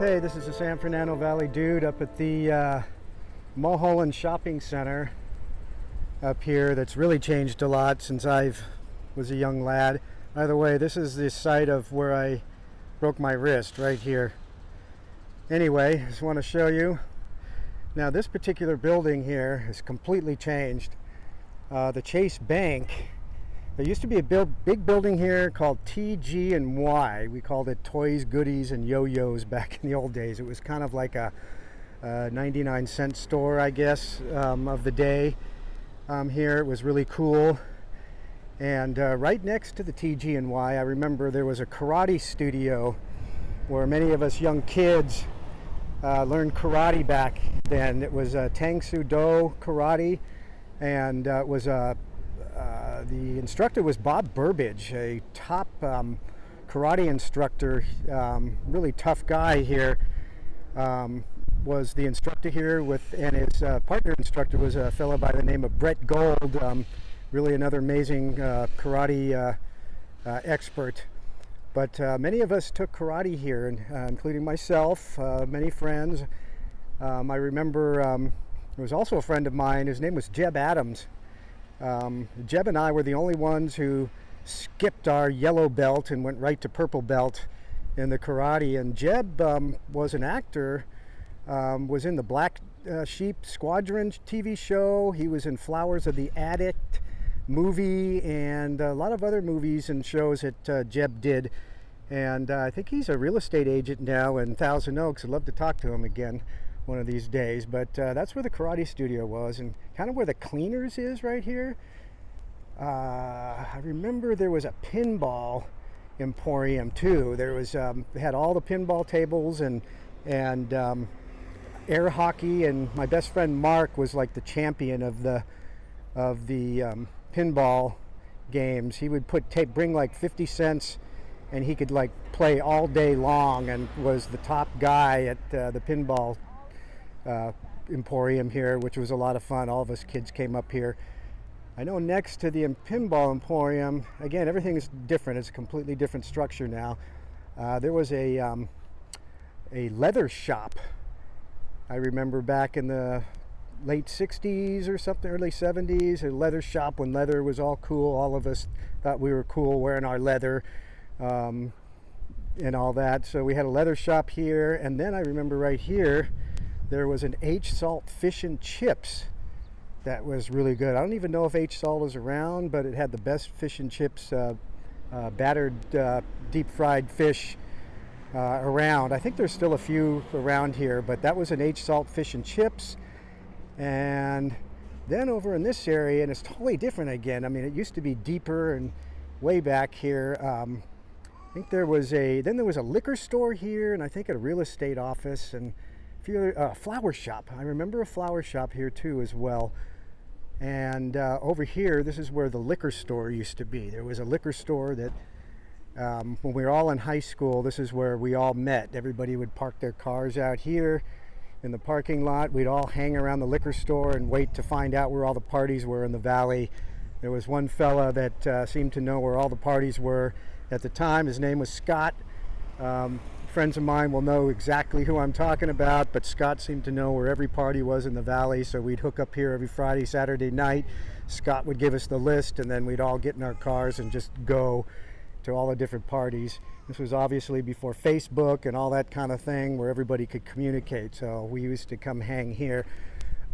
Hey, this is the Fernando Valley Dude up at the Mulholland Shopping Center up here. That's really changed a lot since I was a young lad. By the way, this is the site of where I broke my wrist right here. Anyway, I just want to show you. Now this particular building here has completely changed. The Chase Bank. There used to be a big building here called TG and Y. We called it Toys, Goodies, and Yo-Yos back in the old days. It was kind of like a 99-cent store, I guess, of the day. Here it was really cool. And right next to the TG and Y, I remember there was a karate studio where many of us young kids learned karate back then. It was Tang Soo Do karate, and it was the instructor was Bob Burbage, a top karate instructor, really tough guy here. Was the instructor here and his partner instructor was a fellow by the name of Brett Gold, really another amazing karate expert. But many of us took karate here, including myself, many friends. I remember there was also a friend of mine, his name was Jeb Adams. Jeb and I were the only ones who skipped our yellow belt and went right to purple belt in the karate. And Jeb was an actor, was in the Black Sheep Squadron TV show. He was in Flowers of the Addict movie and a lot of other movies and shows that Jeb did. And I think he's a real estate agent now in Thousand Oaks. I'd love to talk to him again one of these days. But that's where the karate studio was, and kind of where the cleaners is right here. I remember there was a pinball emporium too. There was they had all the pinball tables and air hockey, and my best friend Mark was like the champion of the pinball games. He would bring like 50 cents, and he could like play all day long, and was the top guy at the pinball emporium here, which was a lot of fun. All of us kids came up here. I know next to the pinball emporium, again, everything is different. It's a completely different structure now. There was a leather shop. I remember back in the late 60s or something, early 70s, a leather shop when leather was all cool. All of us thought we were cool wearing our leather and all that. So we had a leather shop here, and then I remember right here there was an H Salt Fish and Chips that was really good. I don't even know if H Salt is around, but it had the best fish and chips, battered deep fried fish around. I think there's still a few around here, but that was an H Salt Fish and Chips. And then over in this area, and it's totally different again. I mean, it used to be deeper and way back here. I think there was a liquor store here, and I think a real estate office, and a flower shop. I remember a flower shop here too as well. And over here, this is where the liquor store used to be. There was a liquor store that when we were all in high school, this is where we all met. Everybody would park their cars out here in the parking lot. We'd all hang around the liquor store and wait to find out where all the parties were in the valley. There was one fella that seemed to know where all the parties were at the time. His name was Scott. Friends of mine will know exactly who I'm talking about, but Scott seemed to know where every party was in the valley, so we'd hook up here every Friday, Saturday night. Scott would give us the list, and then we'd all get in our cars and just go to all the different parties. This was obviously before Facebook and all that kind of thing, where everybody could communicate, so we used to come hang here.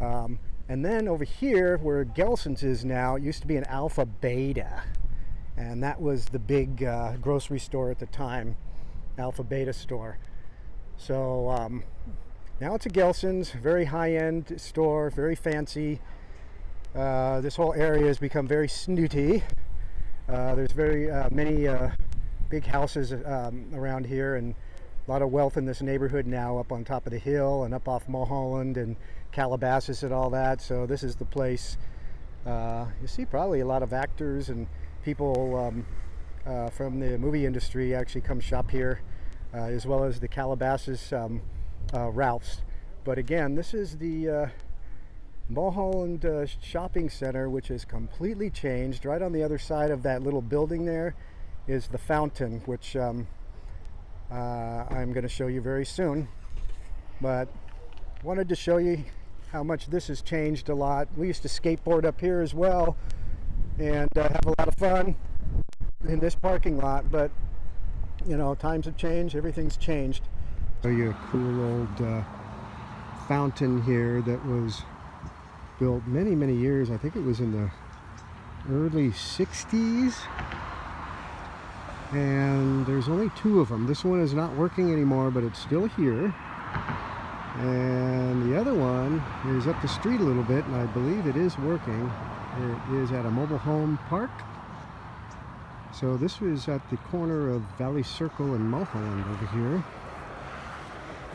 And then over here, where Gelson's is now, it used to be an Alpha Beta, and that was the big grocery store at the time. Alpha Beta store. So now it's a Gelson's, very high-end store, very fancy. This whole area has become very snooty. There's very many big houses around here, and a lot of wealth in this neighborhood now up on top of the hill and up off Mulholland and Calabasas and all that. So this is the place. You see probably a lot of actors and people from the movie industry actually come shop here, as well as the Calabasas Ralphs. But again, this is the Mulholland Shopping Center, which has completely changed. Right on the other side of that little building there is the fountain, which I'm going to show you very soon. but wanted to show you how much this has changed a lot. We used to skateboard up here as well and have a lot of fun in this parking lot, but you know, times have changed, everything's changed. Show you a cool old fountain here that was built many years. I think it was in the early 60s, and there's only two of them. This one is not working anymore, but it's still here, and the other one is up the street a little bit, and I believe it is working. It is at a mobile home park. So this was at the corner of Valley Circle and Mulholland over here.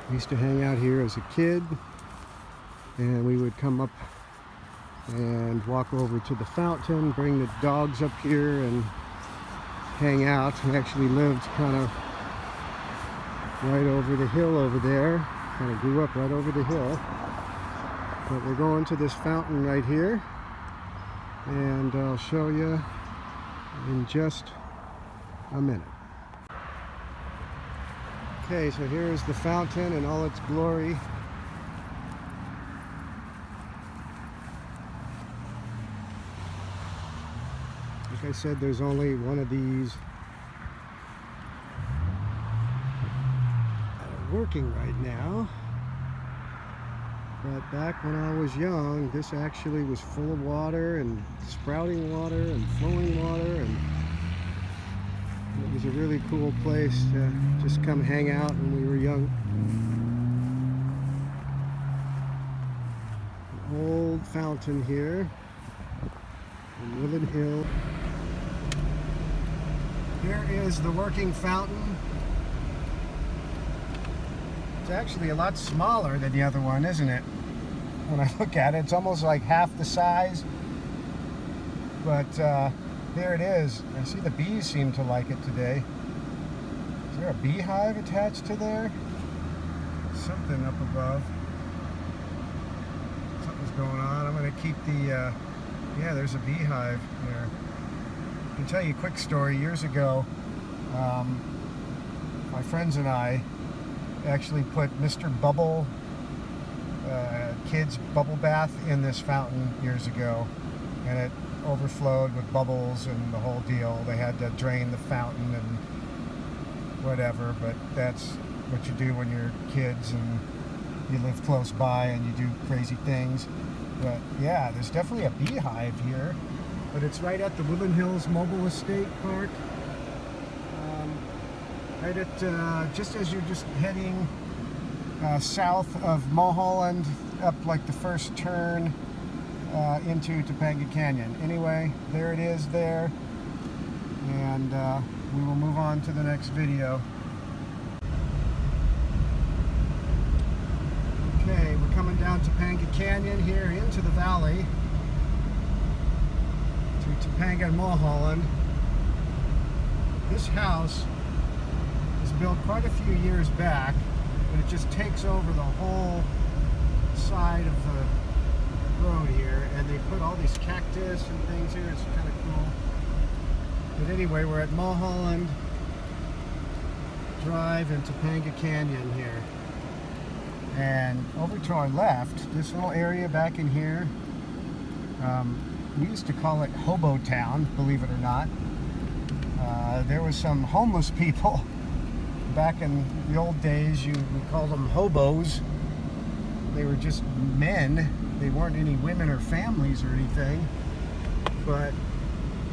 I used to hang out here as a kid, and we would come up and walk over to the fountain, bring the dogs up here and hang out. We actually lived kind of right over the hill over there. Kind of grew up right over the hill. But we're going to this fountain right here, and I'll show you in just a minute. Okay, so here's the fountain in all its glory. Like I said, there's only one of these that are working right now. But back when I was young, this actually was full of water and sprouting water and flowing water, and it was a really cool place to just come hang out when we were young. An old fountain here in Woodland Hill. Here is the working fountain. It's actually a lot smaller than the other one, isn't it? When I look at it, it's almost like half the size. But there it is. I see the bees seem to like it today. Is there a beehive attached to there? Something up above. Something's going on. I'm going to keep the... yeah, there's a beehive there. I can tell you a quick story. Years ago, my friends and I actually put Mr. Bubble kids bubble bath in this fountain years ago, and it overflowed with bubbles and the whole deal. They had to drain the fountain and whatever, but that's what you do when you're kids and you live close by and you do crazy things. But yeah, there's definitely a beehive here, but it's right at the Woodland Hills Mobile Estate Park. Right at just as you're just heading south of Mulholland, up like the first turn into Topanga Canyon. Anyway, there it is there, and we will move on to the next video. Okay, we're coming down Topanga Canyon here into the valley to Topanga and Mulholland. This house was built quite a few years back, but it just takes over the whole side of the road here, and they put all these cactus and things here. It's kind of cool. But anyway, we're at Mulholland Drive in Topanga Canyon here, and over to our left, this little area back in here, we used to call it Hobo Town, believe it or not. There was some homeless people back in the old days. We called them hobos. They were just men. They weren't any women or families or anything, but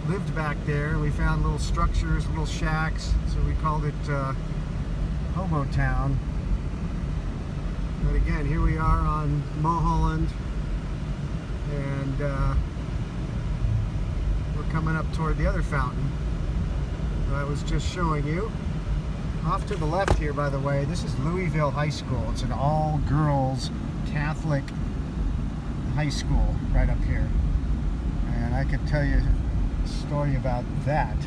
lived back there. We found little structures, little shacks, so we called it Hobo Town. But again, here we are on Mulholland, and we're coming up toward the other fountain that I was just showing you. Off to the left here, by the way, this is Louisville High School. It's an all-girls Catholic high school right up here. And I could tell you a story about that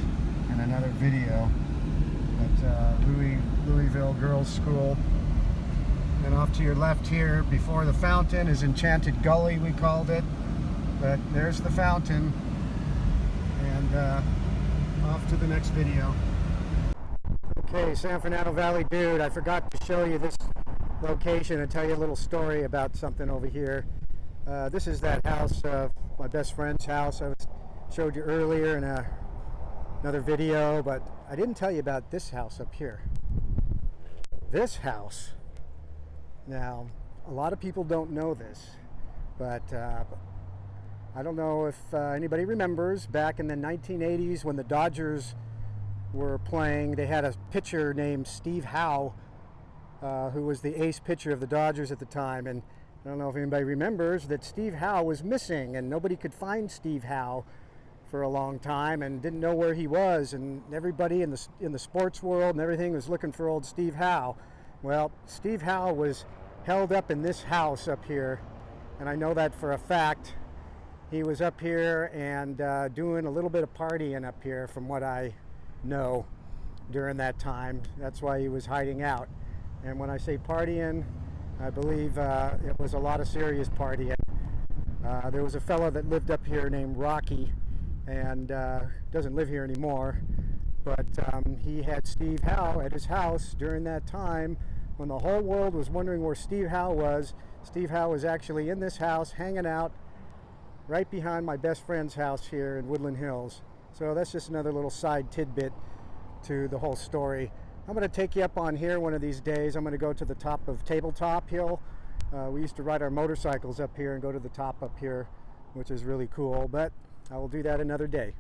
in another video. But Louisville Girls School. And off to your left here, before the fountain, is Enchanted Gully, we called it. But there's the fountain. And off to the next video. Okay, San Fernando Valley Dude, I forgot to show you this location and tell you a little story about something over here. This is that house, my best friend's house. I showed you earlier in another video, but I didn't tell you about this house up here. This house. Now, a lot of people don't know this, but I don't know if anybody remembers back in the 1980s when the Dodgers were playing. They had a pitcher named Steve Howe, who was the ace pitcher of the Dodgers at the time. And I don't know if anybody remembers that Steve Howe was missing, and nobody could find Steve Howe for a long time and didn't know where he was. And everybody in the sports world and everything was looking for old Steve Howe. Well, Steve Howe was held up in this house up here, and I know that for a fact. He was up here and doing a little bit of partying up here, from what I know, during that time. That's why he was hiding out. And when I say partying, I believe it was a lot of serious partying. There was a fellow that lived up here named Rocky, and doesn't live here anymore, but he had Steve Howe at his house during that time when the whole world was wondering where Steve Howe was. Steve Howe was actually in this house hanging out right behind my best friend's house here in Woodland Hills. So that's just another little side tidbit to the whole story. I'm going to take you up on here one of these days. I'm going to go to the top of Tabletop Hill. We used to ride our motorcycles up here and go to the top up here, which is really cool, but I will do that another day.